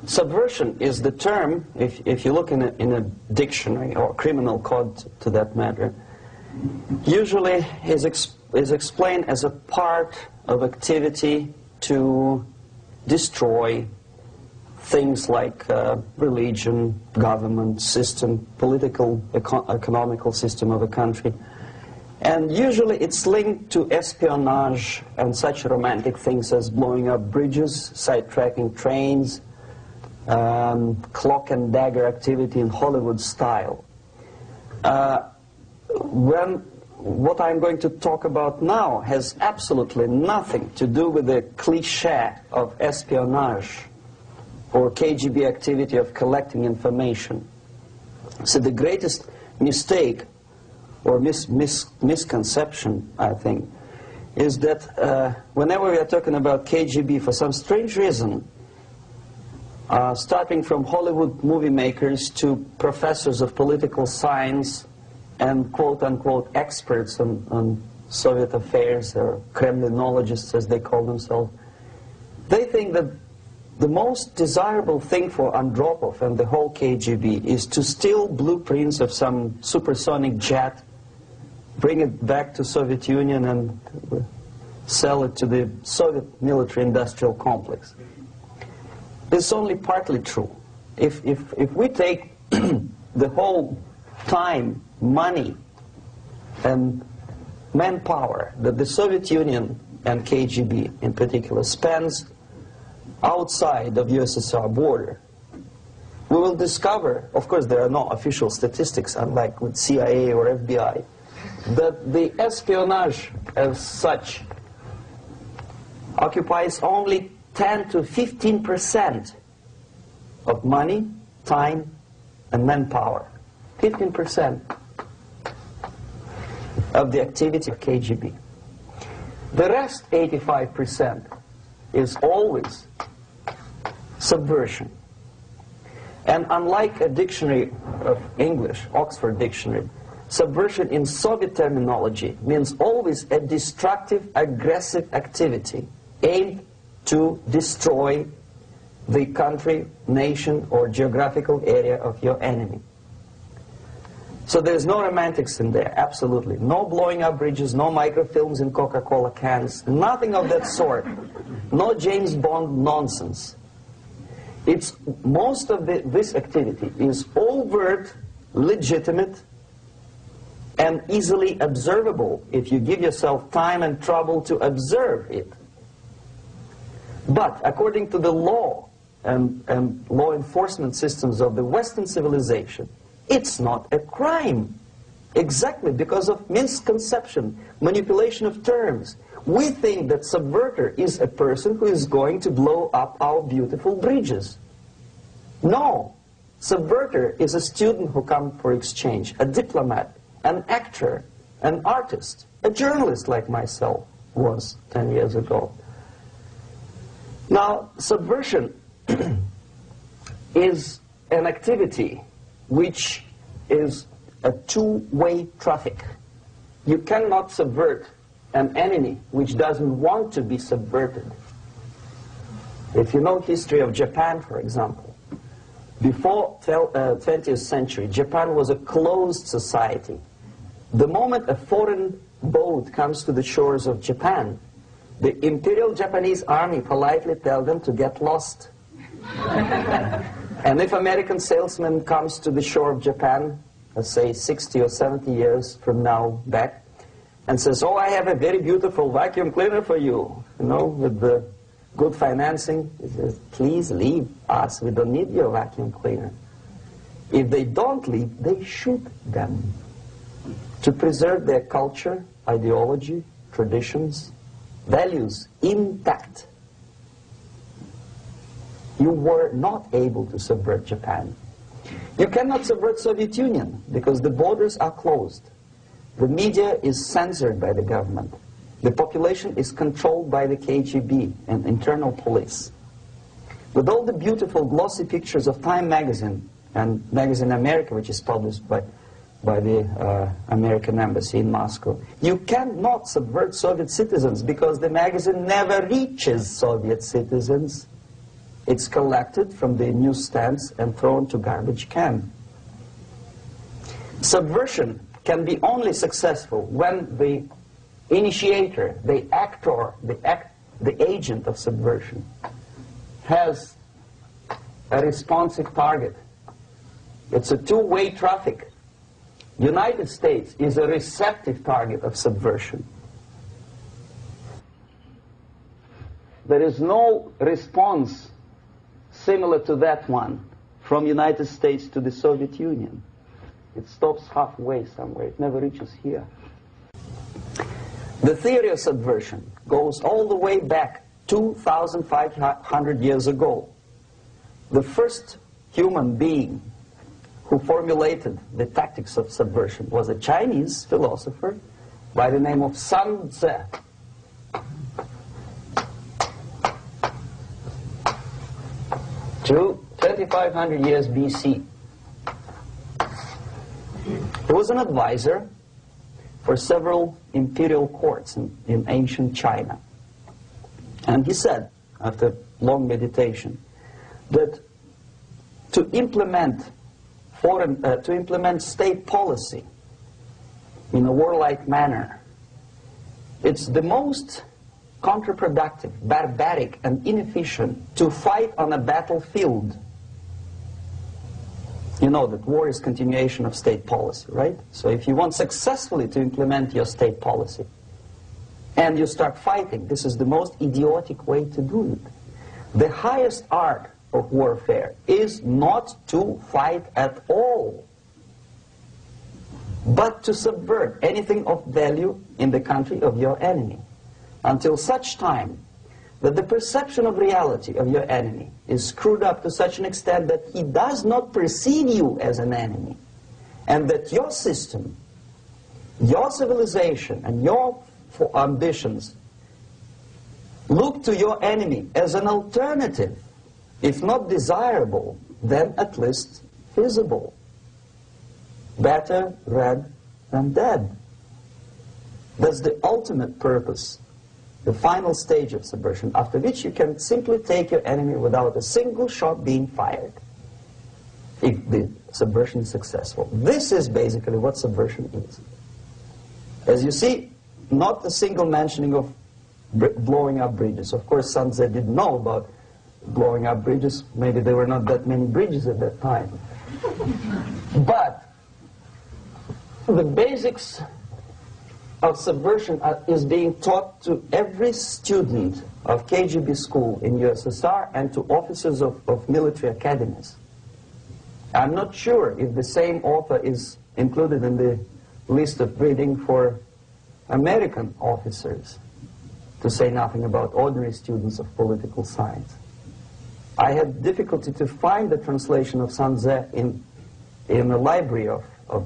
Subversion is the term, if you look in a dictionary or criminal code to that matter, usually is explained as a part of activity to destroy things like religion, government, system, political, economical system of a country. And usually it's linked to espionage and such romantic things as blowing up bridges, sidetracking trains, cloak and dagger activity in Hollywood style. What I'm going to talk about now has absolutely nothing to do with the cliché of espionage or KGB activity of collecting information. So the greatest mistake or misconception, I think, is that whenever we are talking about KGB, for some strange reason, starting from Hollywood movie makers to professors of political science and quote-unquote experts on Soviet affairs, or Kremlinologists as they call themselves, they think that the most desirable thing for Andropov and the whole KGB is to steal blueprints of some supersonic jet, bring it back to Soviet Union and sell it to the Soviet military-industrial complex. It's only partly true. If we take the whole time, money, and manpower that the Soviet Union and KGB in particular spends outside of USSR border, we will discover, of course there are no official statistics unlike with CIA or FBI, that the espionage as such occupies only 10 to 15% of money, time, and manpower. 15% of the activity of KGB. The rest, 85%, is always subversion. And unlike a dictionary of English, Oxford Dictionary, subversion in Soviet terminology means always a destructive, aggressive activity aimed to destroy the country, nation, or geographical area of your enemy. So there's no romantics in there, absolutely. No blowing up bridges, no microfilms in Coca-Cola cans, nothing of that sort. No James Bond nonsense. It's most of this activity is overt, legitimate, and easily observable if you give yourself time and trouble to observe it. But according to the law and law enforcement systems of the Western civilization, it's not a crime. Exactly because of misconception, manipulation of terms. We think that subverter is a person who is going to blow up our beautiful bridges. No. Subverter is a student who comes for exchange, a diplomat, an actor, an artist, a journalist like myself was 10 years ago. Now, subversion is an activity which is a two-way traffic. You cannot subvert an enemy which doesn't want to be subverted. If you know history of Japan, for example, before 20th century, Japan was a closed society. The moment a foreign boat comes to the shores of Japan, the Imperial Japanese Army politely tells them to get lost. And if American salesman comes to the shore of Japan, let's say 60 or 70 years from now back, and says, oh, I have a very beautiful vacuum cleaner for you, with the good financing, he says, please leave us, we don't need your vacuum cleaner. If they don't leave, they shoot them to preserve their culture, ideology, traditions, values intact. You were not able to subvert Japan. You cannot subvert Soviet Union because the borders are closed. The media is censored by the government. The population is controlled by the KGB and internal police. With all the beautiful glossy pictures of Time magazine and Magazine America, which is published by the American embassy in Moscow, you cannot subvert Soviet citizens because the magazine never reaches Soviet citizens. It's collected from the newsstands and thrown to garbage can. Subversion can be only successful when the initiator, the actor, the agent of subversion has a responsive target. It's a two-way traffic. United States is a receptive target of subversion. There is no response similar to that one from United States to the Soviet Union. It stops halfway somewhere. It never reaches here. The theory of subversion goes all the way back 2,500 years ago. The first human being who formulated the tactics of subversion was a Chinese philosopher by the name of Sun Tzu. To 2,500 years BC. He was an advisor for several imperial courts in ancient China. And he said, after long meditation, that to implement state policy in a warlike manner, it's the most counterproductive, barbaric, and inefficient to fight on a battlefield. You know that war is continuation of state policy, right? So if you want successfully to implement your state policy, and you start fighting, this is the most idiotic way to do it. The highest art of warfare is not to fight at all, but to subvert anything of value in the country of your enemy, until such time that the perception of reality of your enemy is screwed up to such an extent that he does not perceive you as an enemy, and that your system, your civilization, and your ambitions look to your enemy as an alternative, if not desirable, then at least feasible. Better red than dead. That's the ultimate purpose, the final stage of subversion, after which you can simply take your enemy without a single shot being fired, if the subversion is successful. This is basically what subversion is. As you see, not a single mentioning of blowing up bridges. Of course, Sun Tzu didn't know about blowing up bridges. Maybe there were not that many bridges at that time. But the basics of subversion is being taught to every student of KGB school in USSR and to officers of military academies. I'm not sure if the same author is included in the list of reading for American officers, to say nothing about ordinary students of political science. I had difficulty to find the translation of Sun Tzu in the library of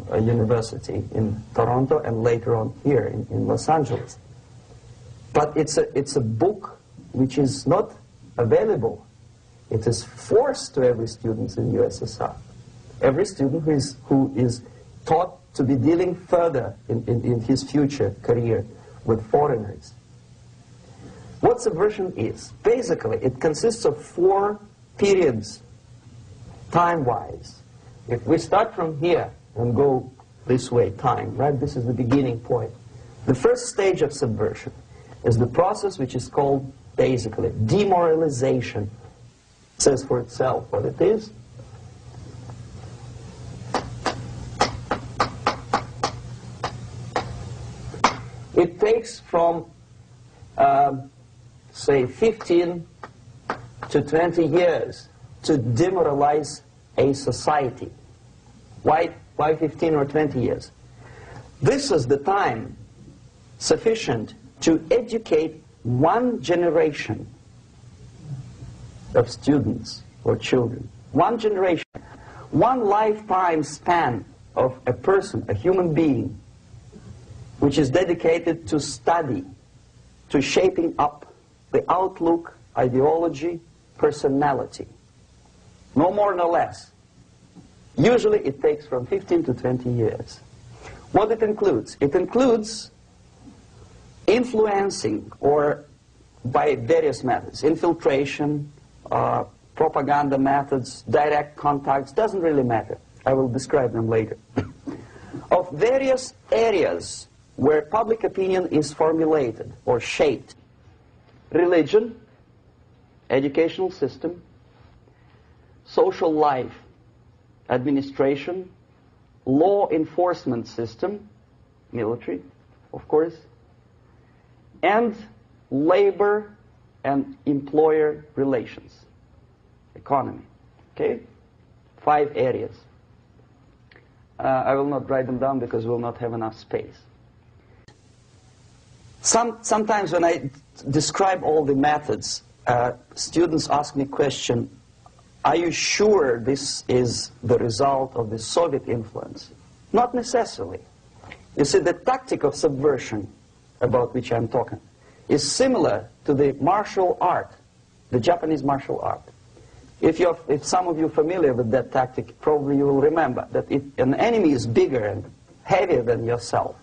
a university in Toronto and later on here in Los Angeles. But it's a book which is not available. It is forced to every student in USSR. Every student who is taught to be dealing further in his future career with foreigners. What subversion is? Basically, it consists of 4 periods, time-wise. If we start from here and go this way, time, right? This is the beginning point. The first stage of subversion is the process which is called, basically, demoralization. It says for itself what it is. It takes from, say, 15 to 20 years to demoralize a society. Why 15 or 20 years? This is the time sufficient to educate one generation of students or children. One generation. One lifetime span of a person, a human being, which is dedicated to study, to shaping up the outlook, ideology, personality. No more, no less. Usually it takes from 15 to 20 years. What it includes? It includes influencing, or by various methods, infiltration, propaganda methods, direct contacts, doesn't really matter. I will describe them later. Of various areas where public opinion is formulated or shaped. Religion, educational system, social life, administration, law enforcement system, military, of course, and labor and employer relations, economy. Okay? 5 areas. I will not write them down because we will not have enough space. Sometimes when I describe all the methods, students ask me question, are you sure this is the result of the Soviet influence? Not necessarily. You see, the tactic of subversion, about which I'm talking, is similar to the martial art, the Japanese martial art. If some of you are familiar with that tactic, probably you will remember that if an enemy is bigger and heavier than yourself,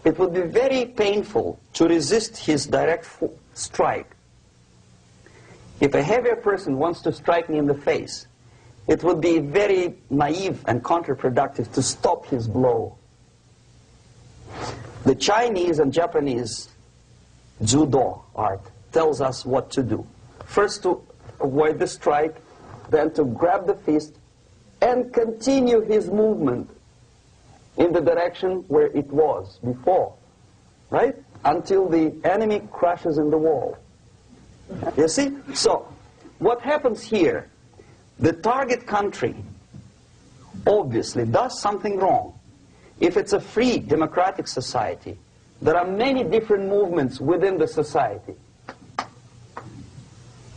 it would be very painful to resist his direct strike. If a heavier person wants to strike me in the face, it would be very naive and counterproductive to stop his blow. The Chinese and Japanese judo art tells us what to do. First to avoid the strike, then to grab the fist and continue his movement in the direction where it was before, right? Until the enemy crashes in the wall. You see? So, what happens here? The target country obviously does something wrong. If it's a free democratic society, there are many different movements within the society.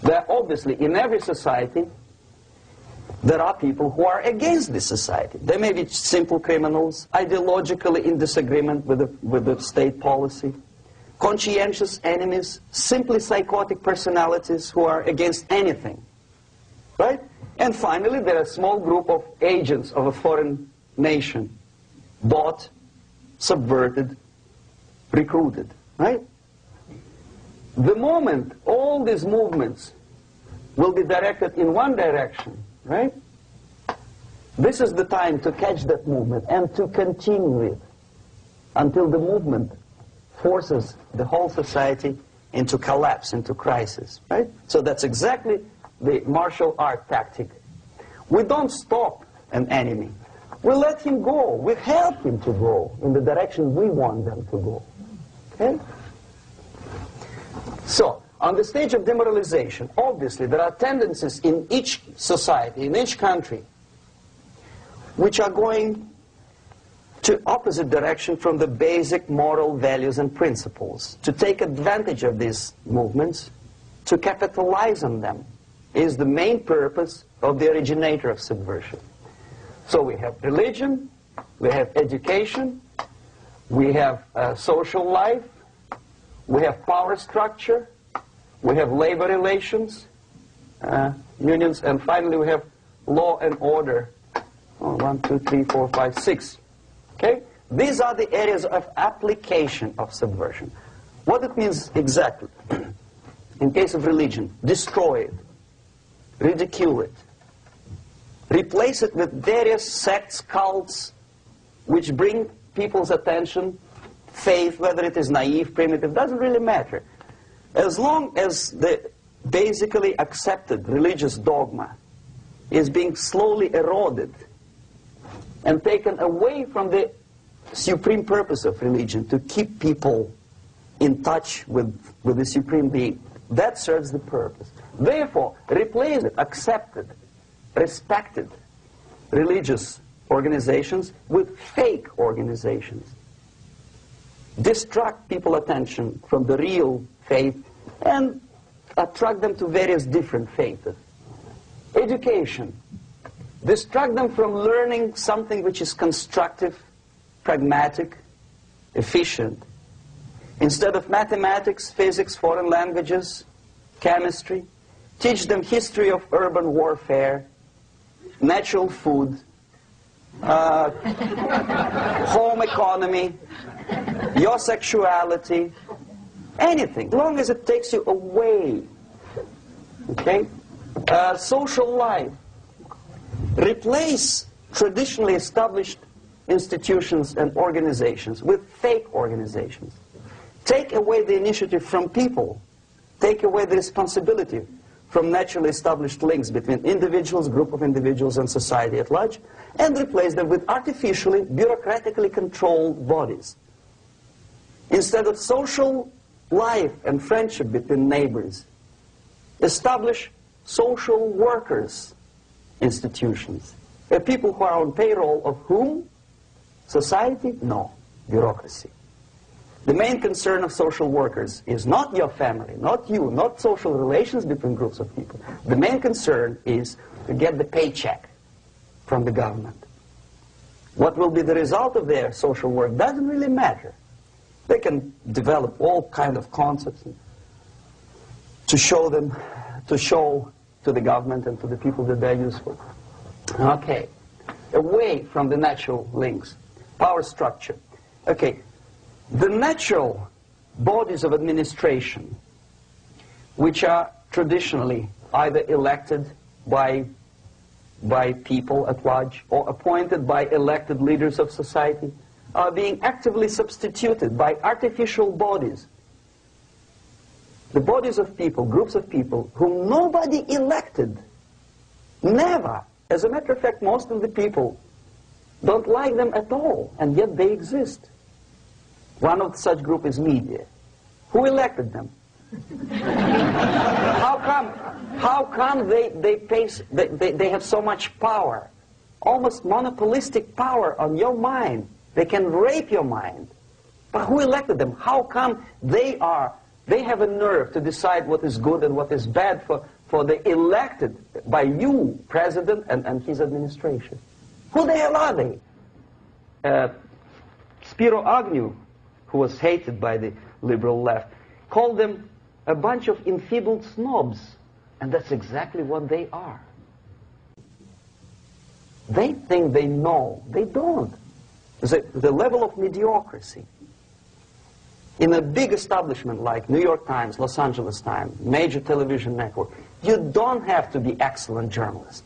There are obviously, in every society, there are people who are against this society. They may be simple criminals, ideologically in disagreement with the state policy, conscientious enemies, simply psychotic personalities who are against anything. Right? And finally, there are a small group of agents of a foreign nation, bought, subverted, recruited. Right? The moment all these movements will be directed in one direction, right? This is the time to catch that movement and to continue it until the movement forces the whole society into collapse, into crisis, right? So that's exactly the martial art tactic. We don't stop an enemy. We let him go. We help him to go in the direction we want them to go. Okay? So, on the stage of demoralization, obviously there are tendencies in each society, in each country, which are going to opposite direction from the basic moral values and principles. To take advantage of these movements, to capitalize on them, is the main purpose of the originator of subversion. So we have religion, we have education, we have social life, we have power structure, we have labor relations, unions, and finally we have law and order. 1, 2, 3, 4, 5, 6. Okay? These are the areas of application of subversion. What it means exactly? In case of religion, destroy it, ridicule it, replace it with various sects, cults, which bring people's attention, faith, whether it is naive, primitive, doesn't really matter. As long as the basically accepted religious dogma is being slowly eroded and taken away from the supreme purpose of religion, to keep people in touch with the supreme being, that serves the purpose. Therefore, replace it, accepted, respected religious organizations with fake organizations. Distract people's attention from the real faith and attract them to various different faiths. Education. Distract them from learning something which is constructive, pragmatic, efficient. Instead of mathematics, physics, foreign languages, chemistry, teach them history of urban warfare, natural food, home economy, your sexuality, anything, as long as it takes you away, okay, Social life. Replace traditionally established institutions and organizations with fake organizations. Take away the initiative from people. Take away the responsibility from naturally established links between individuals, group of individuals, and society at large, and replace them with artificially, bureaucratically controlled bodies. Instead of social life and friendship between neighbors, establish social workers institutions. People who are on payroll of whom? Society? No. Bureaucracy. The main concern of social workers is not your family, not you, not social relations between groups of people. The main concern is to get the paycheck from the government. What will be the result of their social work doesn't really matter. They can develop all kind of concepts to show to the government and to the people that they're useful. Okay, away from the natural links, power structure. Okay, the natural bodies of administration, which are traditionally either elected by people at large or appointed by elected leaders of society, are being actively substituted by artificial bodies. The bodies of people, groups of people, whom nobody elected. Never. As a matter of fact, most of the people don't like them at all, and yet they exist. One of such group is media. Who elected them? How come they have so much power? Almost monopolistic power on your mind. They can rape your mind. But who elected them? How come they have a nerve to decide what is good and what is bad for the elected by you, president, and his administration? Who the hell are they? Spiro Agnew, who was hated by the liberal left, called them a bunch of enfeebled snobs. And that's exactly what they are. They think they know. They don't. The level of mediocrity. In a big establishment like New York Times, Los Angeles Times, major television network, you don't have to be excellent journalist.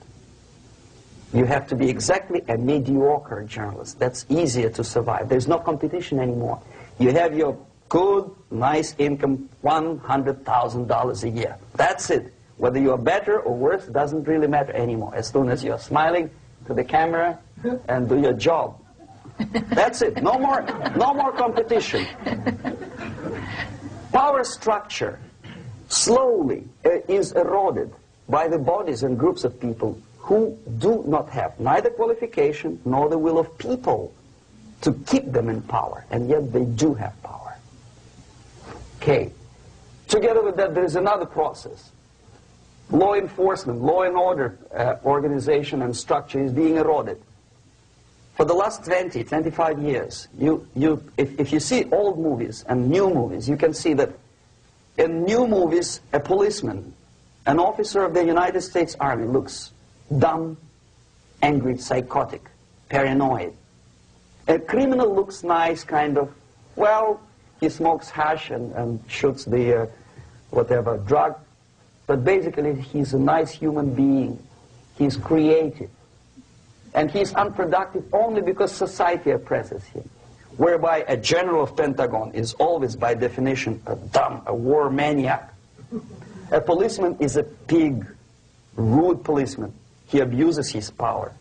You have to be exactly a mediocre journalist. That's easier to survive. There's no competition anymore. You have your good, nice income, $100,000 a year. That's it. Whether you are better or worse doesn't really matter anymore. As soon as you're smiling to the camera and do your job. That's it. No more competition. Power structure slowly is eroded by the bodies and groups of people who do not have neither qualification nor the will of people to keep them in power, and yet they do have power. Okay. Together with that, there is another process. Law enforcement, law and order organization and structure is being eroded. For the last 20, 25 years, if you see old movies and new movies, you can see that in new movies, a policeman, an officer of the United States Army looks dumb, angry, psychotic, paranoid. A criminal looks nice, kind of, well, he smokes hash and shoots the whatever drug, but basically he's a nice human being. He's creative. And he's unproductive only because society oppresses him. Whereby a general of Pentagon is always, by definition, a dumb, a war maniac. A policeman is a pig, rude policeman. He abuses his power.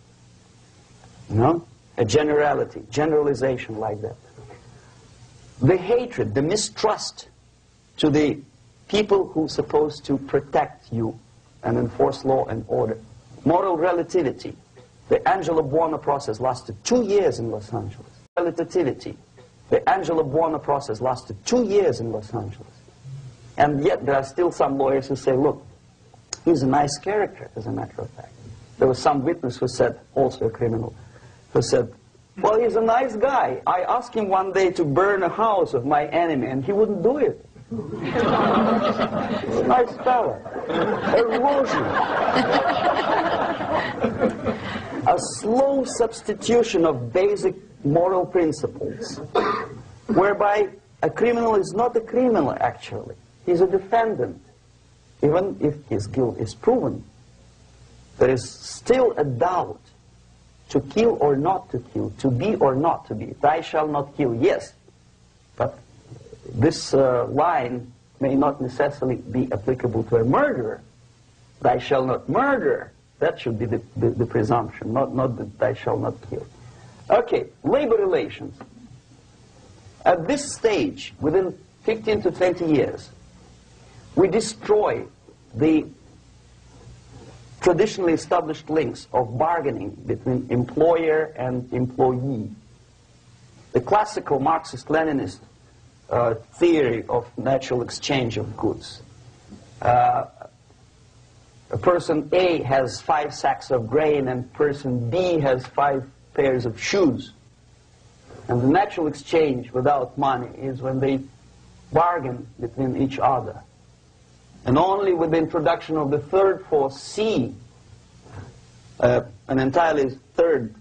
You know? A generalization like that. The hatred, the mistrust to the people who are supposed to protect you and enforce law and order. Moral relativity. The Angelo Buono process lasted 2 years in Los Angeles. Relativity. The Angelo Buono process lasted 2 years in Los Angeles. And yet there are still some lawyers who say, look, he's a nice character, as a matter of fact. There was some witness who said, also a criminal, who said, well, he's a nice guy. I asked him one day to burn a house of my enemy, and he wouldn't do it. Nice fella. Erosion. A slow substitution of basic moral principles, whereby a criminal is not a criminal, actually. He's a defendant. Even if his guilt is proven, there is still a doubt to kill or not to kill, to be or not to be. Thou shalt not kill, yes, but this line may not necessarily be applicable to a murderer. Thou shalt not murder. That should be the presumption, not that thou shalt not kill. Okay, labor relations. At this stage, within 15 to 20 years, we destroy the traditionally established links of bargaining between employer and employee. The classical Marxist-Leninist theory of natural exchange of goods. A person A has 5 sacks of grain and person B has 5 pairs of shoes. And the natural exchange without money is when they bargain between each other. And only with the introduction of the third force, C, an entirely third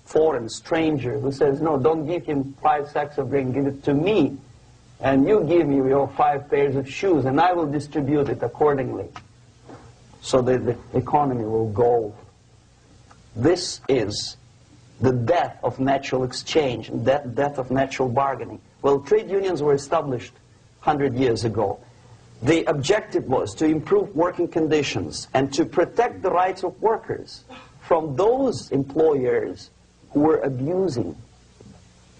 foreign stranger who says, no, don't give him 5 sacks of grain, give it to me. And you give me your 5 pairs of shoes, and I will distribute it accordingly. So that the economy will go. This is the death of natural exchange, death of natural bargaining. Well, trade unions were established 100 years ago. The objective was to improve working conditions and to protect the rights of workers from those employers who were abusing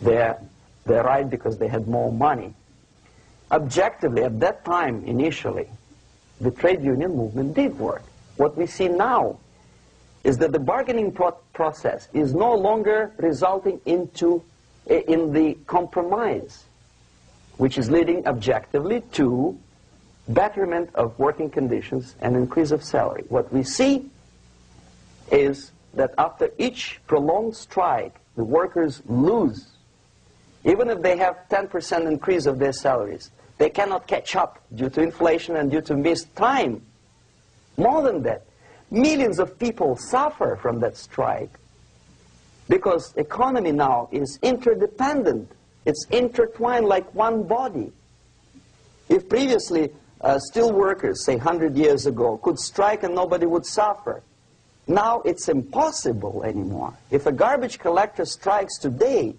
their right because they had more money. Objectively, at that time, initially, the trade union movement did work. What we see now is that the bargaining process is no longer resulting in the compromise, which is leading objectively to betterment of working conditions and increase of salary. What we see is that after each prolonged strike, the workers lose. Even if they have 10% increase of their salaries, they cannot catch up due to inflation and due to missed time. More than that, millions of people suffer from that strike because economy now is interdependent. It's intertwined like one body. If previously steel workers, say 100 years ago, could strike and nobody would suffer, now it's impossible anymore. If a garbage collector strikes today,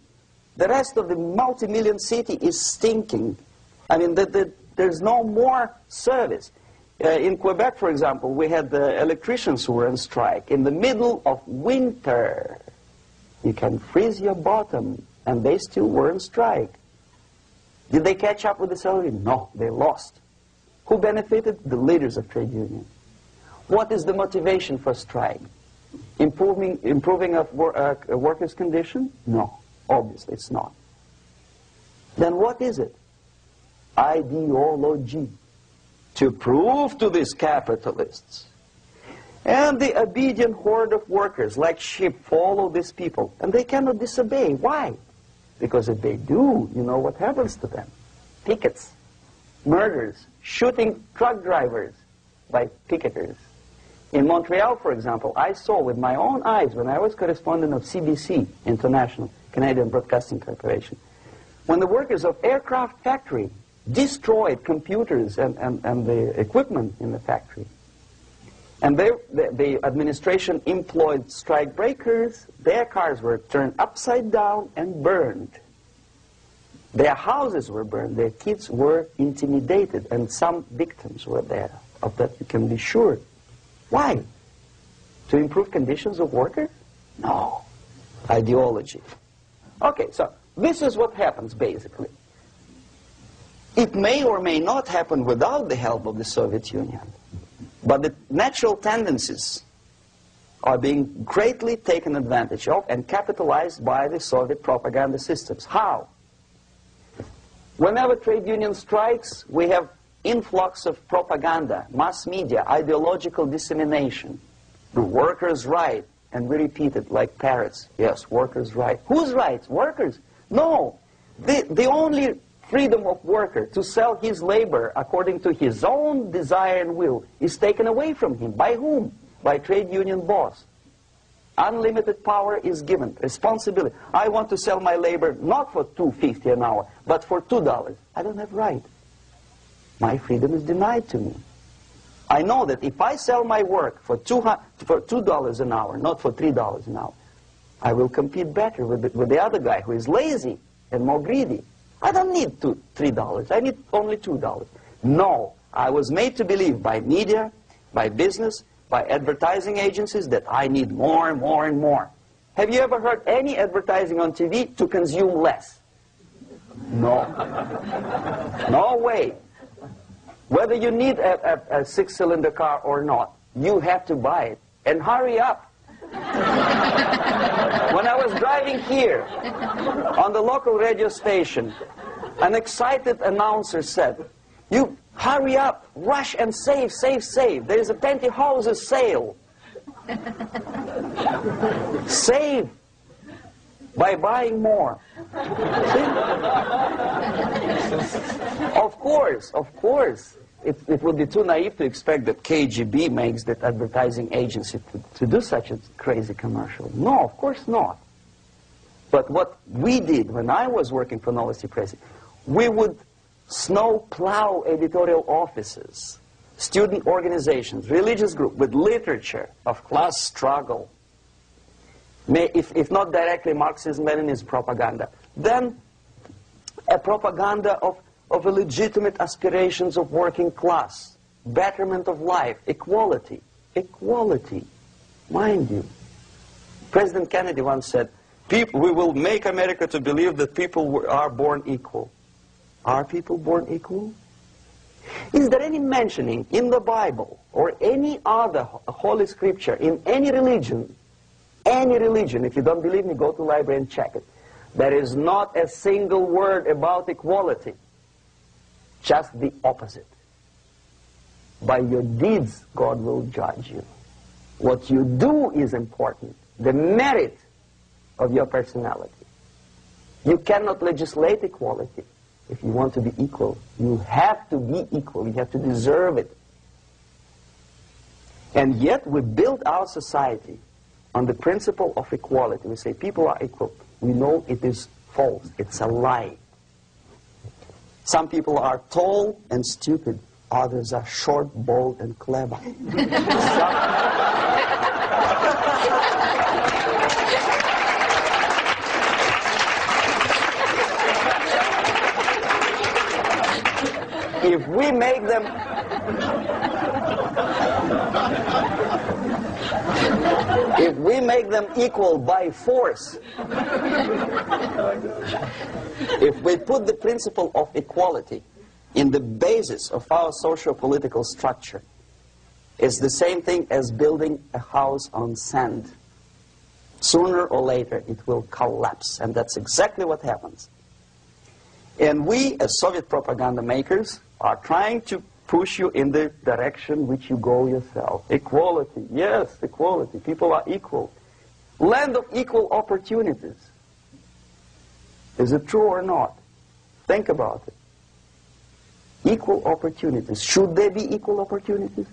the rest of the multi-million city is stinking. I mean, there's no more service. In Quebec, for example, we had the electricians who were on strike in the middle of winter. You can freeze your bottom, and they still were on strike. Did they catch up with the salary? No, they lost. Who benefited? The leaders of trade unions. What is the motivation for strike? Improving of a worker's condition? No, obviously it's not. Then what is it? Ideology. To prove to these capitalists. And the obedient horde of workers, like sheep, follow these people. And they cannot disobey. Why? Because if they do, you know what happens to them. Pickets, murders, shooting truck drivers by picketers. In Montreal, for example, I saw with my own eyes when I was correspondent of CBC, International, Canadian Broadcasting Corporation, when the workers of aircraft factory destroyed computers and the equipment in the factory. And the administration employed strike breakers. Their cars were turned upside down and burned. Their houses were burned. Their kids were intimidated. And some victims were there. Of that you can be sure. Why? To improve conditions of workers? No. Ideology. Okay, so this is what happens basically. It may or may not happen without the help of the Soviet Union. But the natural tendencies are being greatly taken advantage of and capitalized by the Soviet propaganda systems. How? Whenever trade union strikes, we have influx of propaganda, mass media, ideological dissemination. The workers' right, and we repeat it like parrots. Yes, workers' right. Whose rights? Workers? No. The only freedom of worker to sell his labor according to his own desire and will is taken away from him. By whom? By trade union boss. Unlimited power is given. Responsibility. I want to sell my labor not for $2.50 an hour, but for $2. I don't have right. My freedom is denied to me. I know that if I sell my work for $2 an hour, not for $3 an hour, I will compete better with the other guy who is lazy and more greedy. I don't need $3. I need only $2. No, I was made to believe by media, by business, by advertising agencies that I need more and more and more. Have you ever heard any advertising on TV to consume less? No. No way. Whether you need a six-cylinder car or not, you have to buy it. And hurry up. When I was driving here, on the local radio station, an excited announcer said, "You hurry up, rush and save, save, save. There is a pantyhose sale." Save by buying more. See? Of course. It would be too naive to expect that KGB makes that advertising agency to do such a crazy commercial. No, of course not. But what we did when I was working for Novosti Press, we would snow plow editorial offices, student organizations, religious groups with literature of class struggle, if not directly Marxism-Leninism propaganda, then a propaganda of a legitimate aspirations of working class, betterment of life, equality. Equality, mind you. President Kennedy once said, we will make America to believe that people are born equal. Are people born equal? Is there any mentioning in the Bible or any other holy scripture in any religion, if you don't believe me, go to the library and check it, there is not a single word about equality. Just the opposite. By your deeds, God will judge you. What you do is important. The merit of your personality. You cannot legislate equality. If you want to be equal, you have to be equal. You have to deserve it. And yet we build our society on the principle of equality. We say people are equal. We know it is false. It's a lie. Some people are tall and stupid. Others are short, bold, and clever. If we make them equal by force, if we put the principle of equality in the basis of our socio-political structure, it's the same thing as building a house on sand. Sooner or later it will collapse, and that's exactly what happens. And we, as Soviet propaganda makers, are trying to push you in the direction which you go yourself. Equality, yes, equality. People are equal. Land of equal opportunities. Is it true or not? Think about it. Equal opportunities. Should there be equal opportunities?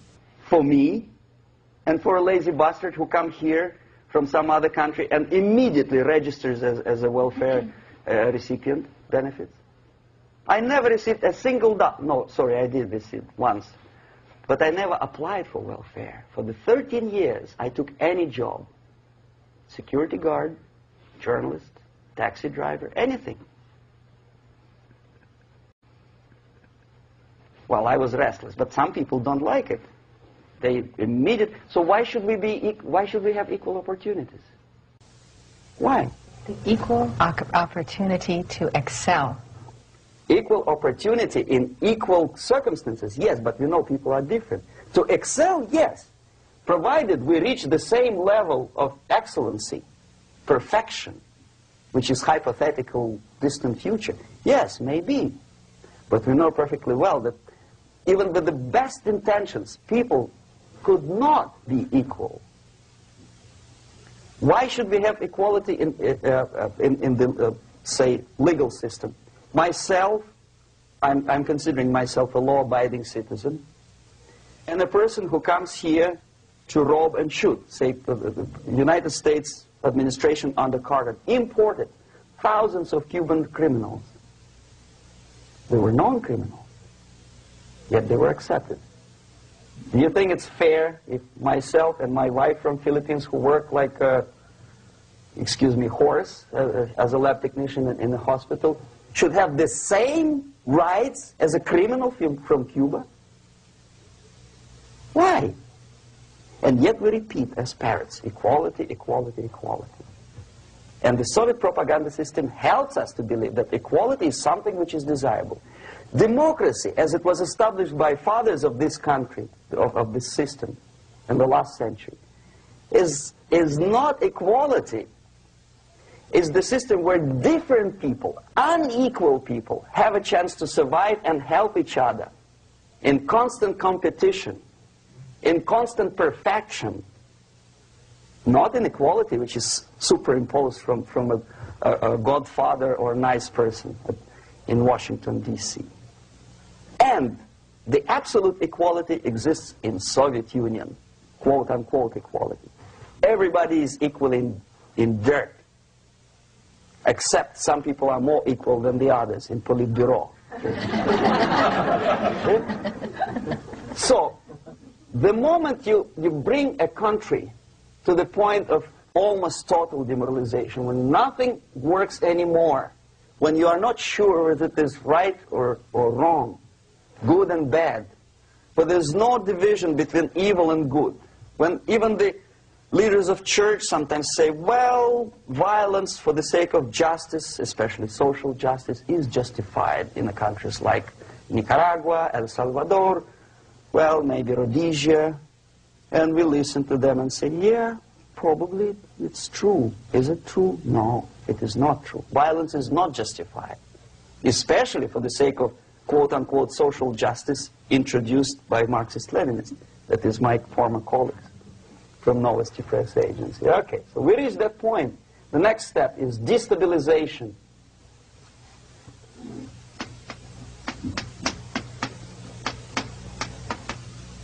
For me, and for a lazy bastard who comes here from some other country and immediately registers as a welfare recipient, benefits. I never received a single dollar. No, sorry, I did receive once. But I never applied for welfare. For the 13 years, I took any job. Security guard, journalist, taxi driver, anything. Well, I was restless, but some people don't like it. They immediately. So why should we have equal opportunities? Why? The equal opportunity to excel. Equal opportunity in equal circumstances, yes, but you know people are different. To excel, yes, provided we reach the same level of excellency, perfection, which is hypothetical, distant future. Yes, maybe. But we know perfectly well that even with the best intentions, people could not be equal. Why should we have equality in the, say, legal system? Myself, I'm considering myself a law-abiding citizen, and a person who comes here to rob and shoot, say, the United States administration under Carter, imported thousands of Cuban criminals. They were non-criminals, yet they were accepted. Do you think it's fair if myself and my wife from Philippines, who work like a, excuse me, horse as a lab technician in a hospital, should have the same rights as a criminal from Cuba? Why? And yet we repeat as parrots, equality, equality, equality. And the Soviet propaganda system helps us to believe that equality is something which is desirable. Democracy, as it was established by fathers of this country, of this system in the last century, is not equality. It's the system where different people, unequal people, have a chance to survive and help each other in constant competition, in constant perfection, not in equality, which is superimposed from a godfather or a nice person in Washington, D.C. And the absolute equality exists in Soviet Union, quote-unquote equality. Everybody is equal in dirt, except some people are more equal than the others in Politburo. So, the moment you bring a country to the point of almost total demoralization, when nothing works anymore, when you are not sure whether it is right or wrong, good and bad, but there's no division between evil and good, when even the leaders of church sometimes say, well, violence for the sake of justice, especially social justice, is justified in the countries like Nicaragua, El Salvador, well, maybe Rhodesia, and we listen to them and say, yeah, probably it's true. Is it true? No, it is not true. Violence is not justified, especially for the sake of quote-unquote social justice introduced by Marxist-Leninists. That is my former colleagues from Novosti Press Agency. Okay, so we reached that point. The next step is destabilization.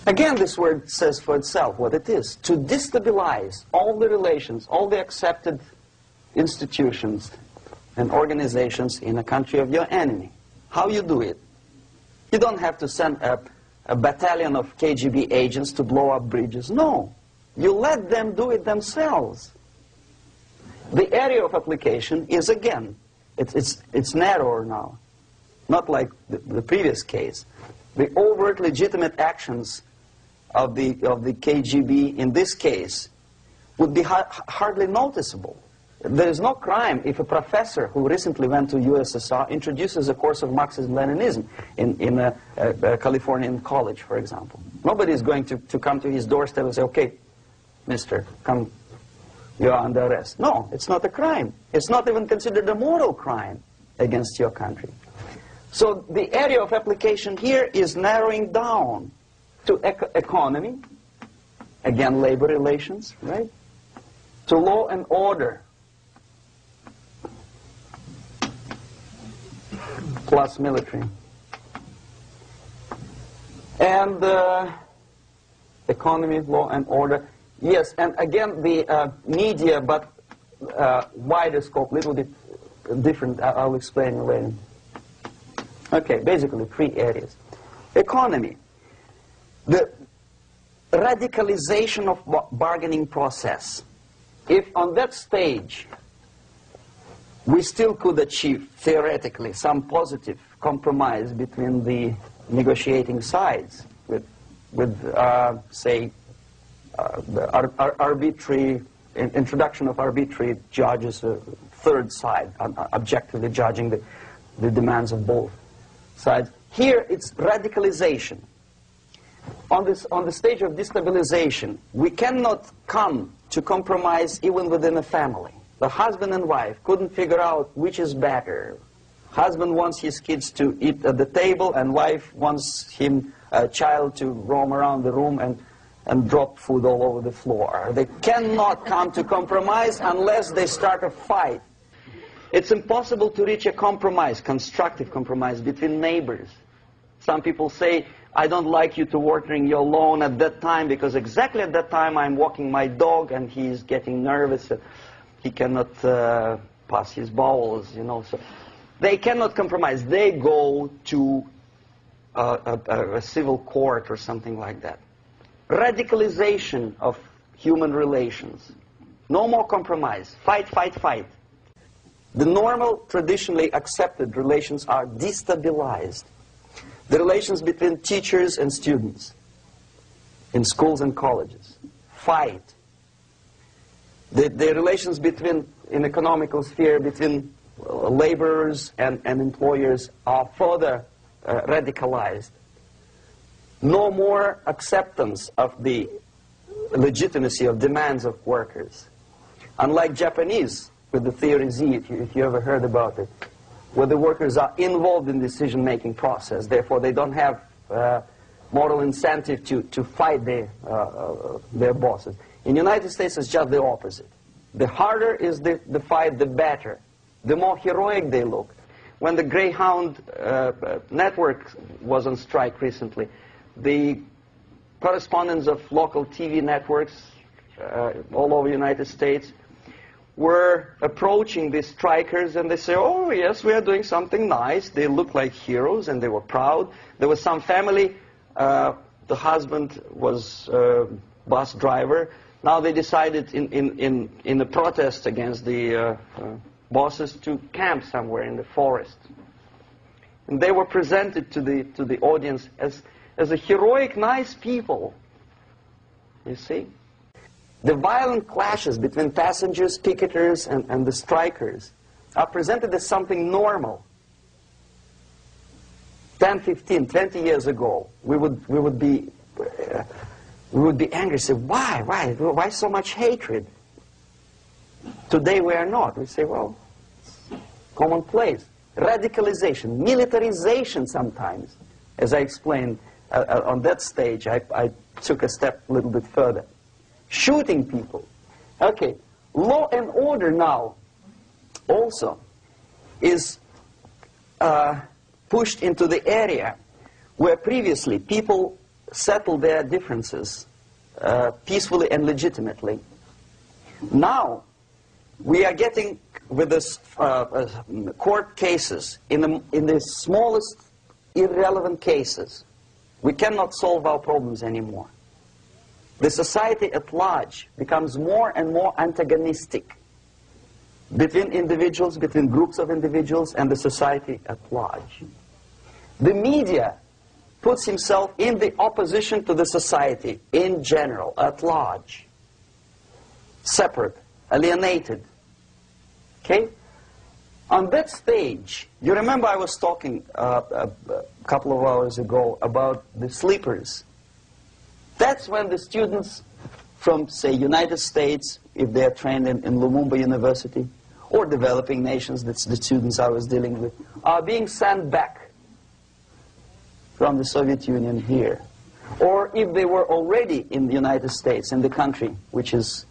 Again, this word says for itself what it is. To destabilize all the relations, all the accepted institutions and organizations in a country of your enemy. How you do it? You don't have to send a battalion of KGB agents to blow up bridges. No. You let them do it themselves. The area of application is, again, it's narrower now. Not like the previous case. The overt legitimate actions of the KGB in this case would be hardly noticeable. There is no crime if a professor who recently went to USSR introduces a course of Marxism-Leninism in a Californian college, for example. Nobody is going to come to his doorstep and say, okay, mister, come, you are under arrest. No, it's not a crime. It's not even considered a moral crime against your country. So the area of application here is narrowing down to economy, again, labor relations, right? To law and order, plus military. And economy, law and order. Yes, and again, the media, but wider scope, little bit different. I'll explain later. Okay, basically 3 areas. Economy. The radicalization of bargaining process. If on that stage we still could achieve, theoretically, some positive compromise between the negotiating sides with say, the arbitrary introduction of arbitrary judges, a third side, objectively judging the demands of both sides. Here it's radicalization. On the stage of destabilization, we cannot come to compromise even within a family. The husband and wife couldn't figure out which is better. Husband wants his kids to eat at the table, and wife wants a child to roam around the room and drop food all over the floor. They cannot come to compromise unless they start a fight. It's impossible to reach a compromise, constructive compromise, between neighbors. Some people say, I don't like you to watering your lawn at that time because exactly at that time I'm walking my dog and he's getting nervous. He cannot pass his bowels, you know. So they cannot compromise. They go to a civil court or something like that. radicalization of human relations. No more compromise. Fight, fight, fight. The normal, traditionally accepted relations are destabilized. The relations between teachers and students in schools and colleges. Fight. The relations between, in economical sphere, between laborers and employers are further radicalized. No more acceptance of the legitimacy of demands of workers. Unlike Japanese, with the theory Z, if you ever heard about it, where the workers are involved in the decision-making process, therefore they don't have moral incentive to fight their bosses. In the United States, it's just the opposite. The harder is the fight, the better. The more heroic they look. When the Greyhound network was on strike recently, the correspondents of local TV networks all over the United States were approaching the strikers, and they say, oh yes, we are doing something nice. They look like heroes and they were proud. There was some family, the husband was a bus driver. Now they decided in a protest against the bosses to camp somewhere in the forest. And they were presented to the audience as a heroic, nice people. You see? The violent clashes between passengers, picketers, and the strikers are presented as something normal. 10, 15, 20 years ago, we would be angry, say, why so much hatred? Today we are not. We say, well, it's commonplace. Radicalization, militarization sometimes. As I explained on that stage, I took a step a little bit further. Shooting people. Okay, law and order now also is pushed into the area where previously people settled their differences peacefully and legitimately. Now we are getting with this court cases in the smallest irrelevant cases. We cannot solve our problems anymore. The society at large becomes more and more antagonistic between individuals, between groups of individuals, and the society at large. The media puts himself in the opposition to the society in general, at large. Separate, alienated. Okay? On that stage, you remember I was talking a couple of hours ago about the sleepers. That's when the students from, say, United States, if they are trained in Lumumba University, or developing nations, that's the students I was dealing with, are being sent back from the Soviet Union here. Or if they were already in the United States, in the country, which is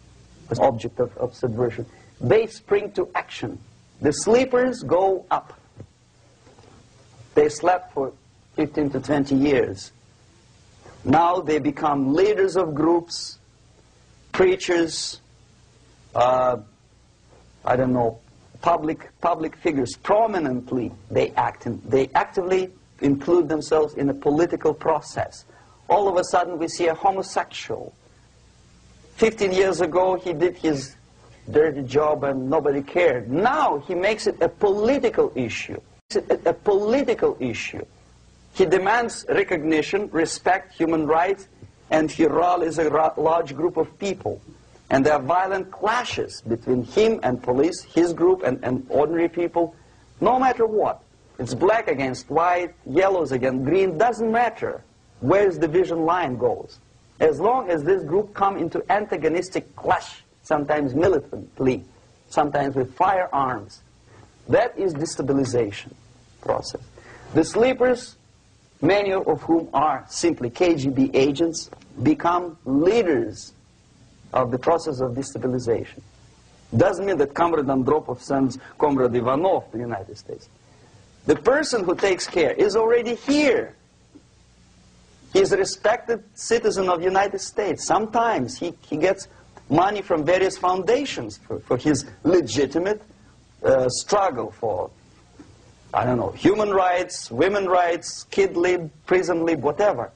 the object of subversion, they spring to action. The sleepers go up. They slept for 15 to 20 years. Now they become leaders of groups, preachers, I don't know, public figures. Prominently they actively include themselves in a political process. All of a sudden we see a homosexual. 15 years ago he did his dirty job and nobody cared. Now he makes it a political issue. A political issue. He demands recognition, respect, human rights, and he rallies a large group of people. And there are violent clashes between him and police, his group and ordinary people, no matter what. It's black against white, yellows against green, doesn't matter where the division line goes. As long as this group come into antagonistic clash, sometimes militantly, sometimes with firearms, that is destabilization process. The sleepers, many of whom are simply KGB agents, become leaders of the process of destabilization. Doesn't mean that Comrade Andropov sends Comrade Ivanov to the United States. The person who takes care is already here. He is a respected citizen of the United States. Sometimes he gets money from various foundations for his legitimate struggle for, I don't know, human rights, women's rights, kid lib, prison lib, whatever.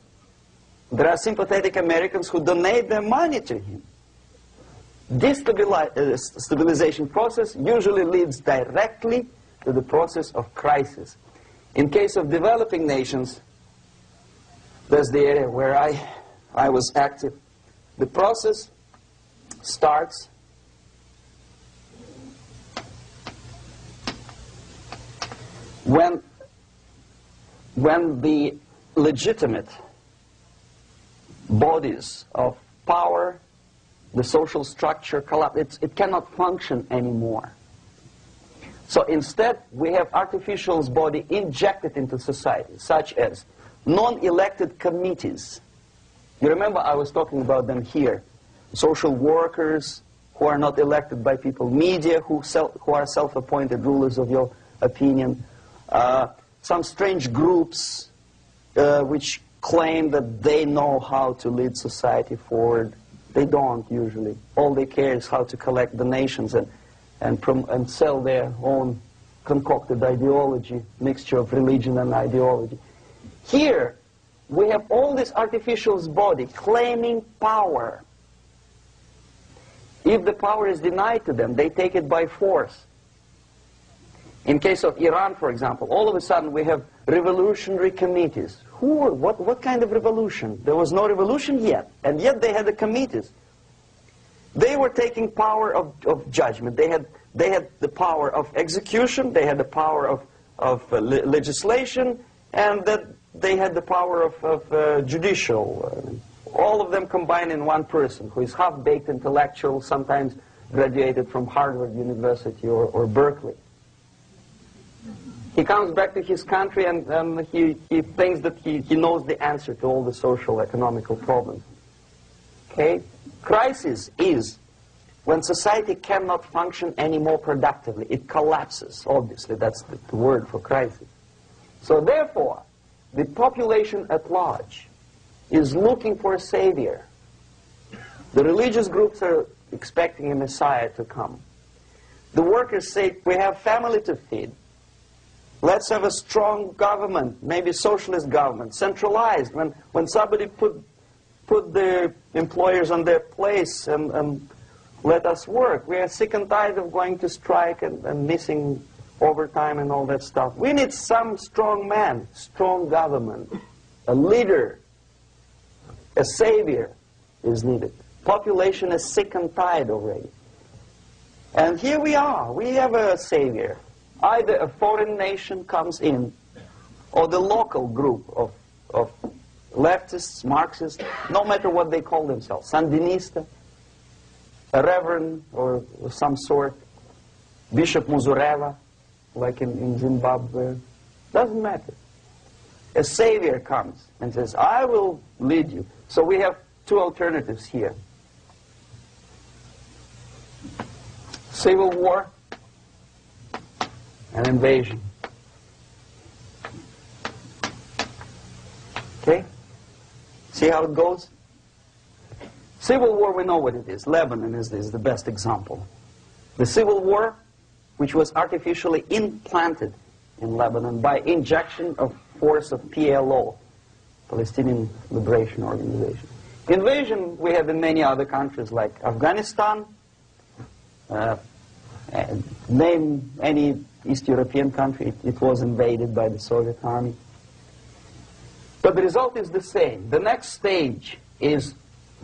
There are sympathetic Americans who donate their money to him. This stabilization process usually leads directly to the process of crisis. In case of developing nations, that's the area where I was active. The process starts when the legitimate bodies of power, the social structure collapse. It cannot function anymore. So instead, we have artificial body injected into society, such as non-elected committees. You remember I was talking about them here. Social workers who are not elected by people, media who are self-appointed rulers of your opinion, some strange groups which claim that they know how to lead society forward. They don't usually. All they care is how to collect donations and sell their own concocted ideology, mixture of religion and ideology. Here, we have all this artificial body claiming power. If the power is denied to them, they take it by force. In case of Iran, for example, all of a sudden we have revolutionary committees. What kind of revolution? There was no revolution yet, and yet they had the committees. They were taking power of judgment. They had the power of execution, they had the power of legislation, and that they had the power of judicial. All of them combined in one person, who is half-baked intellectual, sometimes graduated from Harvard University or Berkeley. He comes back to his country and he thinks that he knows the answer to all the social, economical problems. Okay? Crisis is when society cannot function any more productively. It collapses, obviously. That's the word for crisis. So therefore, the population at large is looking for a savior. The religious groups are expecting a Messiah to come. The workers say, we have family to feed. Let's have a strong government, maybe socialist government, centralized. When somebody put the employers on their place and let us work. We are sick and tired of going to strike and missing overtime and all that stuff. We need some strong man, strong government, a leader, a savior is needed. Population is sick and tired already. And here we are. We have a savior. Either a foreign nation comes in, or the local group of leftists, Marxists, no matter what they call themselves, Sandinista, a reverend or some sort, Bishop Muzureva, like in Zimbabwe, doesn't matter. A savior comes and says, I will lead you. So we have two alternatives here. Civil war and invasion. Okay? See how it goes? Civil war, we know what it is. Lebanon is the best example. The civil war, which was artificially implanted in Lebanon by injection of force of PLO, Palestinian Liberation Organization. Invasion we have in many other countries like Afghanistan, name any East European country, it was invaded by the Soviet army. But the result is the same. The next stage is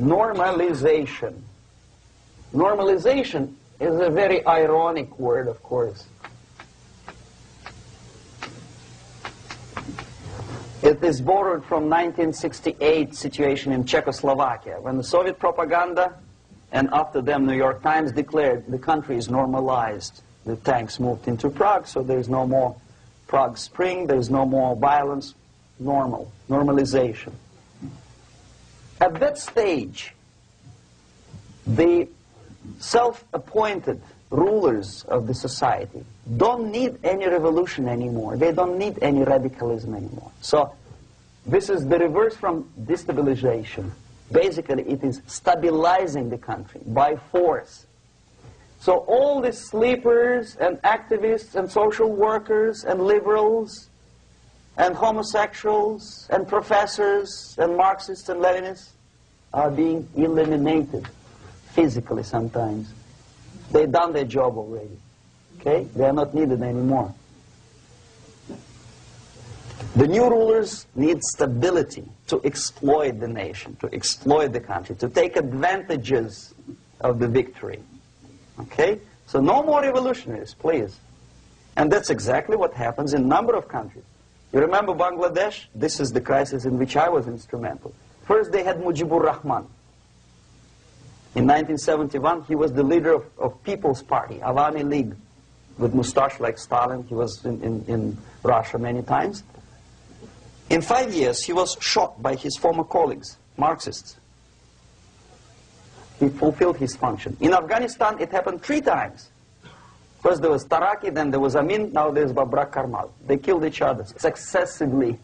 normalization. Normalization is a very ironic word, of course. It is borrowed from 1968 situation in Czechoslovakia, when the Soviet propaganda and after them New York Times declared the country is normalized. The tanks moved into Prague, so there's no more Prague Spring, there's no more violence. Normalization. At that stage, the self-appointed rulers of the society don't need any revolution anymore. They don't need any radicalism anymore. So this is the reverse from destabilization. Basically, it is stabilizing the country by force. So all the sleepers and activists and social workers and liberals and homosexuals and professors and Marxists and Leninists are being eliminated physically sometimes. They've done their job already. Okay? They are not needed anymore. The new rulers need stability to exploit the nation, to exploit the country, to take advantages of the victory. Okay? So no more revolutionaries, please. And that's exactly what happens in a number of countries. You remember Bangladesh? This is the crisis in which I was instrumental. First they had Mujibur Rahman. In 1971, he was the leader of People's Party, Awami League, with mustache like Stalin. He was in Russia many times. In 5 years, he was shot by his former colleagues, Marxists. He fulfilled his function. In Afghanistan, it happened 3 times. First there was Taraki, then there was Amin, now there's Babrak Karmal. They killed each other successively,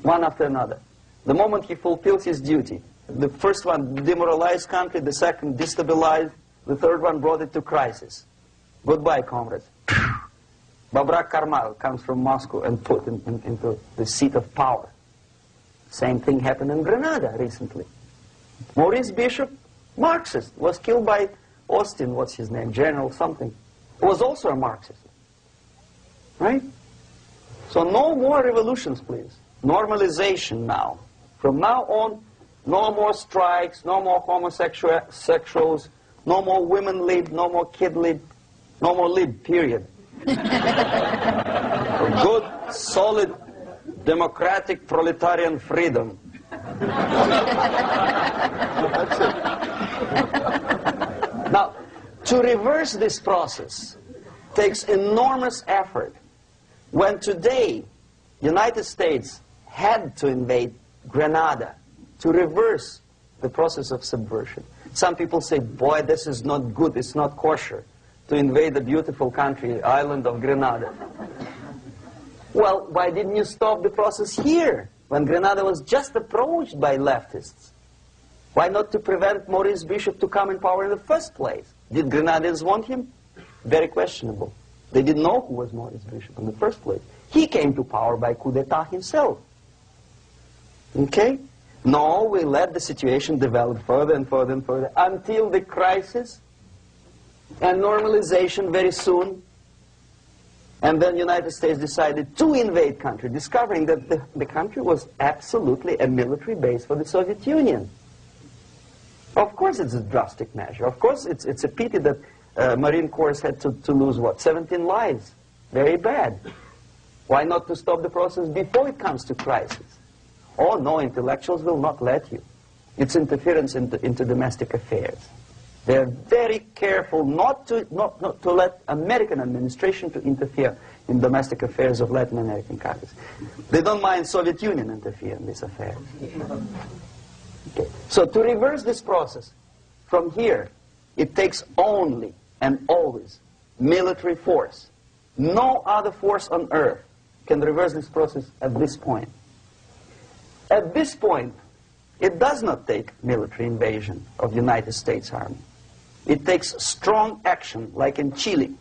one after another. The moment he fulfills his duty, the first one demoralized country, the second destabilized, the third one brought it to crisis. Goodbye, comrades. Babrak Karmal comes from Moscow and put into the seat of power. Same thing happened in Grenada recently. Maurice Bishop, Marxist, was killed by Austin, what's his name, General something, who was also a Marxist. Right? So no more revolutions, please. Normalization now. From now on, no more strikes, no more homosexuals, no more women lib, no more kid lib, no more lib, period. Good, solid, democratic, proletarian freedom. That's it. Now, to reverse this process takes enormous effort. When today, United States had to invade Grenada to reverse the process of subversion. Some people say, boy, this is not good, it's not kosher to invade the beautiful country, island of Grenada. Well, why didn't you stop the process here, when Grenada was just approached by leftists? Why not to prevent Maurice Bishop to come in power in the first place? Did Grenadians want him? Very questionable. They didn't know who was Maurice Bishop in the first place. He came to power by coup d'etat himself. Okay? No, we let the situation develop further and further and further until the crisis and normalization very soon. And then the United States decided to invade country, discovering that the country was absolutely a military base for the Soviet Union. Of course it's a drastic measure. Of course it's a pity that Marine Corps had to lose, what, 17 lives. Very bad. Why not to stop the process before it comes to crisis? Oh no, intellectuals will not let you. It's interference into domestic affairs. They're very careful not to let American administration to interfere in domestic affairs of Latin American countries. They don't mind Soviet Union interfere in these affairs. Okay. So to reverse this process, from here, it takes only and always military force. No other force on earth can reverse this process at this point. At this point, it does not take military invasion of the United States Army. It takes strong action, like in Chile.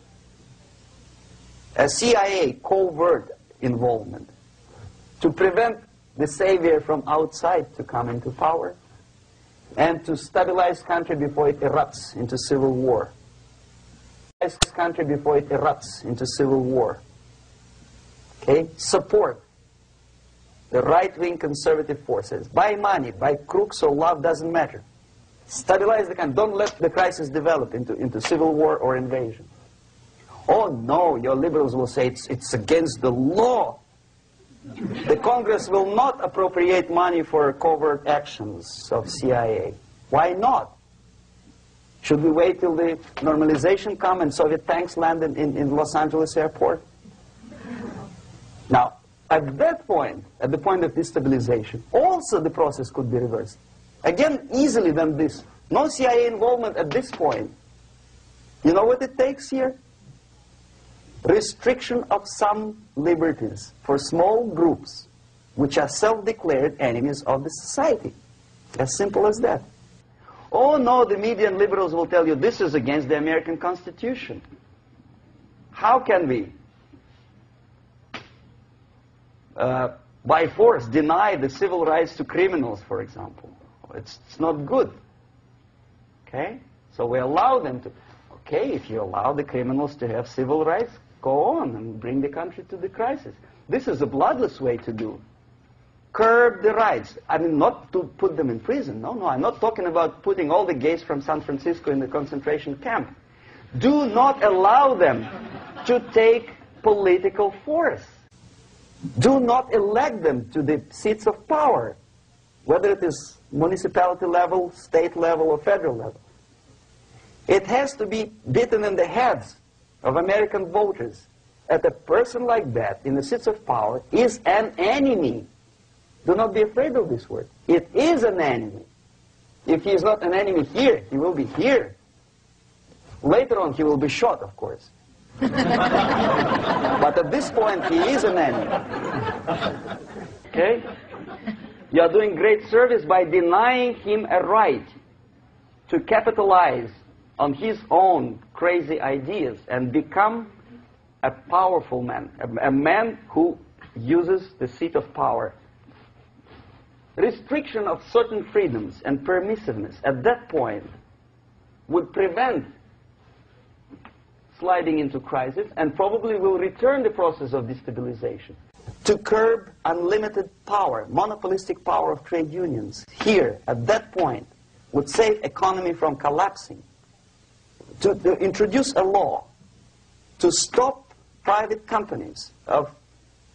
A CIA covert involvement to prevent the savior from outside to come into power and to stabilize country before it erupts into civil war. Country before it erupts into civil war. Okay? Support the right-wing conservative forces. By money, by crooks or love, doesn't matter. Stabilize the country. Don't let the crisis develop into civil war or invasion. Oh no, your liberals will say it's against the law. The Congress will not appropriate money for covert actions of CIA. Why not? Should we wait till the normalization come and Soviet tanks land in Los Angeles airport? Now, at that point, at the point of destabilization, also the process could be reversed. Again, easily than this. No CIA involvement at this point. You know what it takes here? Restriction of some liberties for small groups which are self-declared enemies of the society. As simple as that. Oh no, the media and liberals will tell you this is against the American Constitution. How can we by force, deny the civil rights to criminals, for example. It's not good. Okay? So we allow them to... Okay, if you allow the criminals to have civil rights, go on and bring the country to the crisis. This is a bloodless way to do. Curb the rights. I mean, not to put them in prison. No, I'm not talking about putting all the gays from San Francisco in the concentration camp. Do not allow them to take political force. Do not elect them to the seats of power, whether it is municipality level, state level, or federal level. It has to be beaten in the heads of American voters that a person like that in the seats of power is an enemy. Do not be afraid of this word. It is an enemy. If he is not an enemy here, he will be here. Later on, he will be shot, of course. But at this point, he is an enemy. Okay? You are doing great service by denying him a right to capitalize on his own crazy ideas and become a powerful man, a man who uses the seat of power. Restriction of certain freedoms and permissiveness at that point would prevent sliding into crisis and probably will return the process of destabilization. To curb unlimited power, monopolistic power of trade unions, here, at that point, would save economy from collapsing. To introduce a law to stop private companies of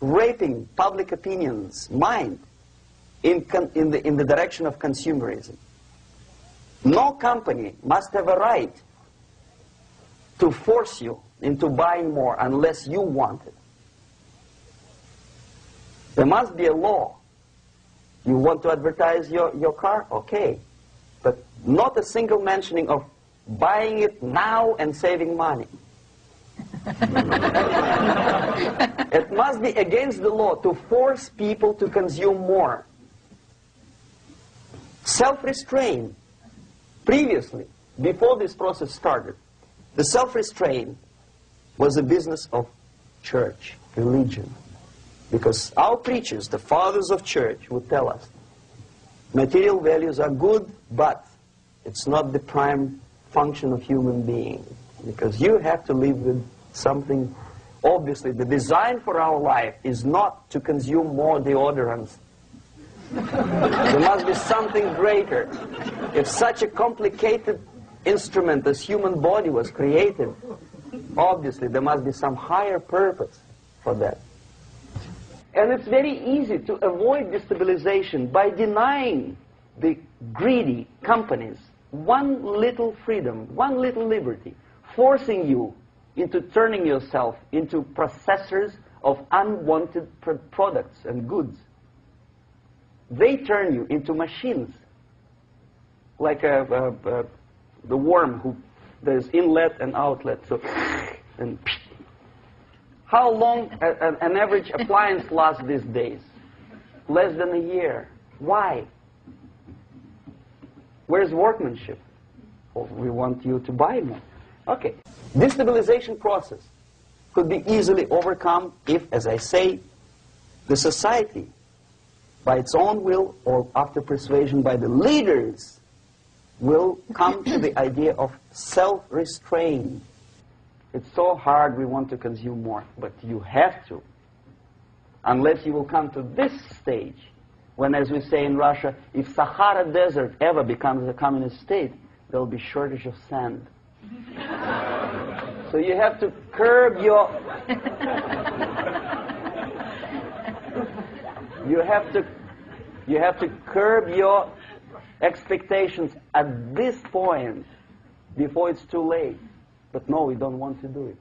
raping public opinion's mind in the direction of consumerism. No company must have a right to force you into buying more unless you want it. There must be a law. You want to advertise your car? Okay. But not a single mentioning of buying it now and saving money. It must be against the law to force people to consume more. Self-restraint. Previously, before this process started, the self-restraint was a business of church, religion. Because our preachers, the fathers of church, would tell us, material values are good, but it's not the prime function of human being. Because you have to live with something. Obviously, the design for our life is not to consume more deodorants. There must be something greater. If such a complicated instrument as human body was created, obviously there must be some higher purpose for that. And it's very easy to avoid destabilization by denying the greedy companies one little freedom, one little liberty, forcing you into turning yourself into processors of unwanted products and goods. They turn you into machines, like the worm who there's inlet and outlet. So, and how long an average appliance lasts these days? Less than a year. Why? Where's workmanship? Well, we want you to buy more. Okay. Destabilization process could be easily overcome if, as I say, the society, by its own will or after persuasion by the leaders, will come to the idea of self-restraint. It's so hard we want to consume more, but you have to. Unless you will come to this stage, when, as we say in Russia, if Sahara Desert ever becomes a communist state, there will be shortage of sand. So you have to curb your... You have to curb your expectations at this point before it's too late. But no, we don't want to do it.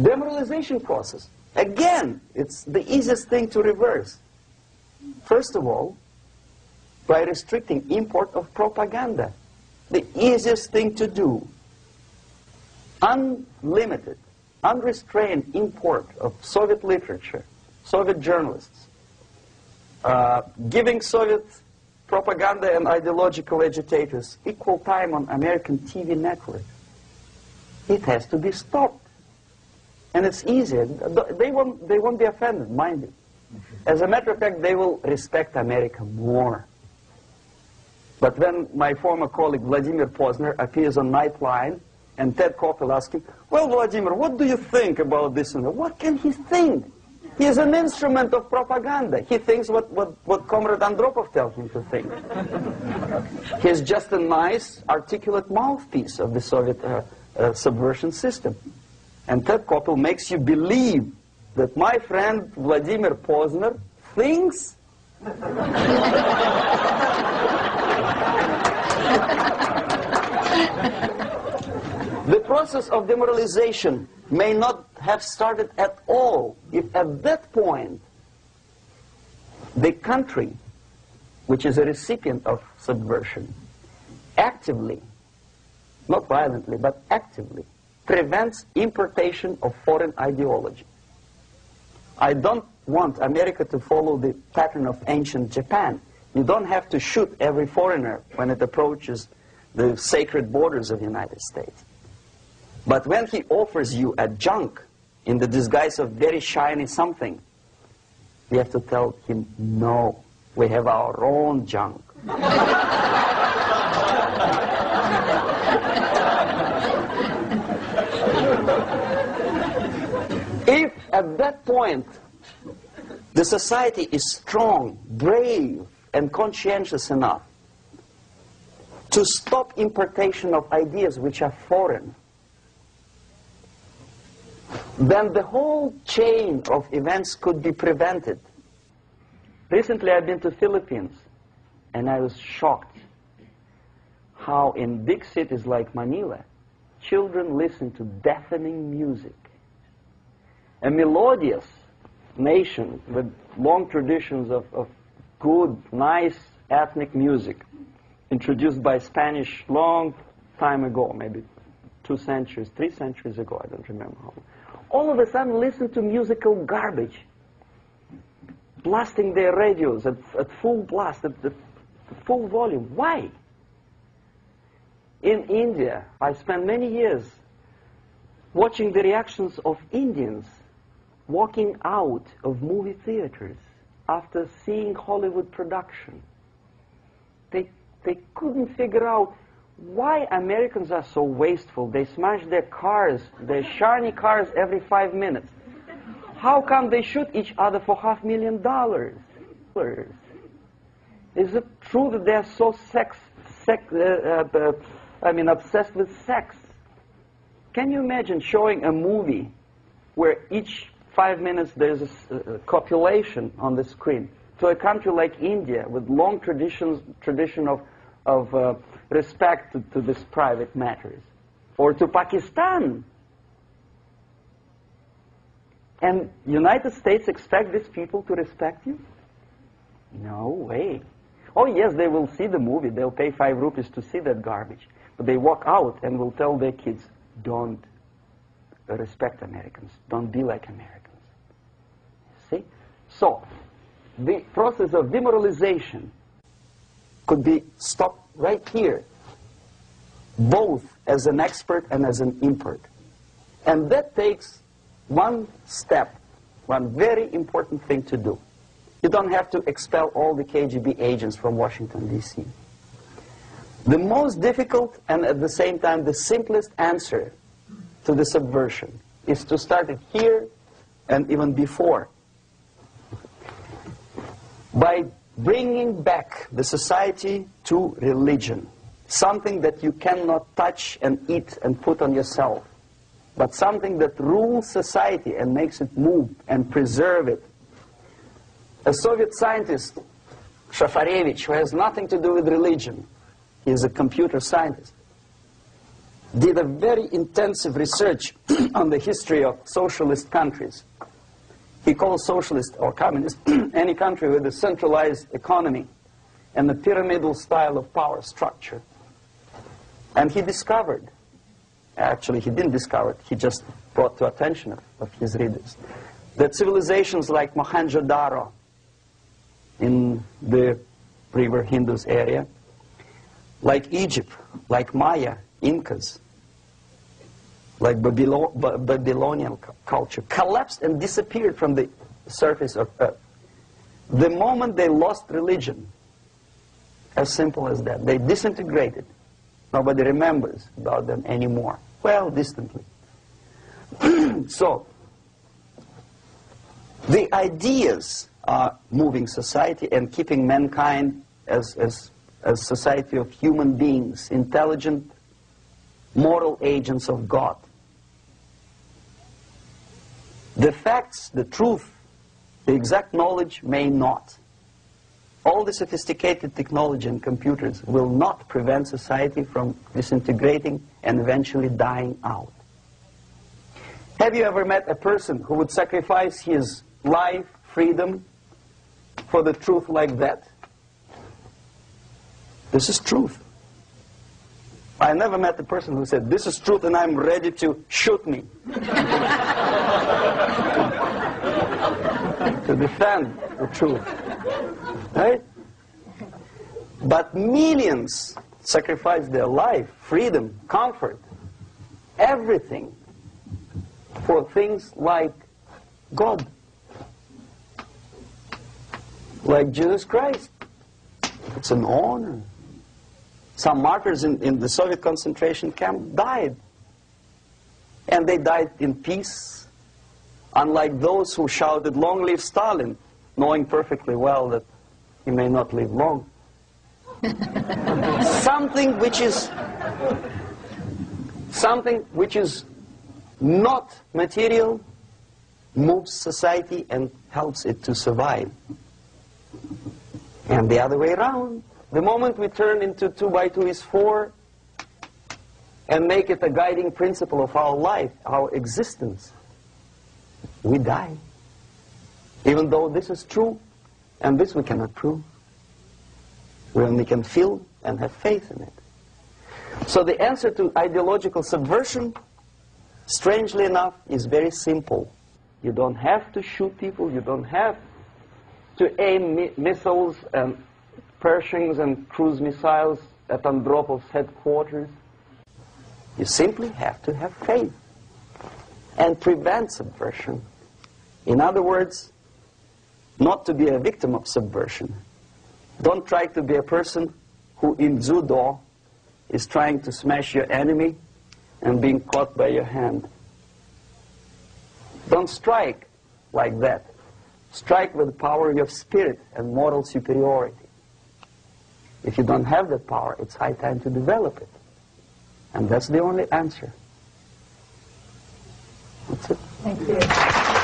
Demoralization process. Again, it's the easiest thing to reverse. First of all, by restricting import of propaganda. The easiest thing to do. Unlimited, unrestrained import of Soviet literature, Soviet journalists. Giving Soviet propaganda and ideological agitators equal time on American TV network. It has to be stopped. And it's easy. They won't be offended, mind you. As a matter of fact, they will respect America more. But when my former colleague Vladimir Posner appears on Nightline, and Ted Koppel asks him, well, Vladimir, what do you think about this? And what can he think? He is an instrument of propaganda. He thinks what Comrade Andropov tells him to think. He's just a nice, articulate mouthpiece of the Soviet subversion system. And Ted Koppel makes you believe that my friend Vladimir Posner thinks the process of demoralization may not have started at all if at that point the country, which is a recipient of subversion, actively, not violently, but actively, prevents importation of foreign ideology. I don't want America to follow the pattern of ancient Japan. You don't have to shoot every foreigner when it approaches the sacred borders of the United States. But when he offers you a junk in the disguise of very shiny something, you have to tell him, no, we have our own junk. If at that point the society is strong, brave, and conscientious enough to stop importation of ideas which are foreign, then the whole chain of events could be prevented. Recently I've been to the Philippines, and I was shocked how in big cities like Manila, children listen to deafening music. A melodious nation with long traditions of good, nice ethnic music, introduced by Spanish long time ago, maybe 2 centuries, 3 centuries ago, I don't remember how. All of a sudden listen to musical garbage, blasting their radios at full blast, at full volume. Why? In India, I spent many years watching the reactions of Indians walking out of movie theaters after seeing Hollywood production. They couldn't figure out why Americans are so wasteful. They smash their cars, their shiny cars, every 5 minutes. How come they shoot each other for $500,000? Is it true that they're so obsessed with sex? Can you imagine showing a movie where each 5 minutes there's a copulation on the screen to a country like India with long tradition of respect to these private matters, or to Pakistan? And United States expect these people to respect you? No way. Oh yes, they will see the movie, they'll pay 5 rupees to see that garbage, but they walk out and will tell their kids, don't respect Americans, don't be like Americans. See? So, the process of demoralization could be stopped right here, both as an expert and as an import. And that takes one step, one very important thing to do. You don't have to expel all the KGB agents from Washington, D.C. The most difficult and at the same time the simplest answer to the subversion is to start it here and even before, by bringing back the society to religion, something that you cannot touch and eat and put on yourself, but something that rules society and makes it move and preserve it. A Soviet scientist, Shafarevich, who has nothing to do with religion, he is a computer scientist, did a very intensive research on the history of socialist countries. He calls socialist or communist any country with a centralized economy and a pyramidal style of power structure. And he discovered, actually he didn't discover it, he just brought to attention of his readers, that civilizations like Mohenjo-Daro in the river Indus area, like Egypt, like Maya, Incas, like Babylonian culture, collapsed and disappeared from the surface of Earth. The moment they lost religion, as simple as that, they disintegrated. Nobody remembers about them anymore. Well, distantly. So, the ideas are moving society and keeping mankind as a society of human beings, intelligent, moral agents of God. The facts, the truth, the exact knowledge may not. All the sophisticated technology and computers will not prevent society from disintegrating and eventually dying out. Have you ever met a person who would sacrifice his life, freedom, for the truth like that? This is truth. I never met a person who said, this is truth and I'm ready to shoot me. To defend the truth. Right? But millions sacrifice their life, freedom, comfort, everything for things like God, like Jesus Christ. It's an honor. Some martyrs in the Soviet concentration camp died. And they died in peace, unlike those who shouted, "Long live Stalin," knowing perfectly well that he may not live long. Something which is not material moves society and helps it to survive. And the other way around, the moment we turn into 2 by 2 is 4 and make it a guiding principle of our life, our existence, we die. Even though this is true, and this we cannot prove. We only can feel and have faith in it. So the answer to ideological subversion, strangely enough, is very simple. You don't have to shoot people, you don't have to aim missiles and Pershings and cruise missiles at Andropov's headquarters. You simply have to have faith and prevent subversion. In other words, not to be a victim of subversion. Don't try to be a person who in judo is trying to smash your enemy and being caught by your hand. Don't strike like that. Strike with the power of your spirit and moral superiority. If you don't have that power, it's high time to develop it. And that's the only answer. That's it. Thank you.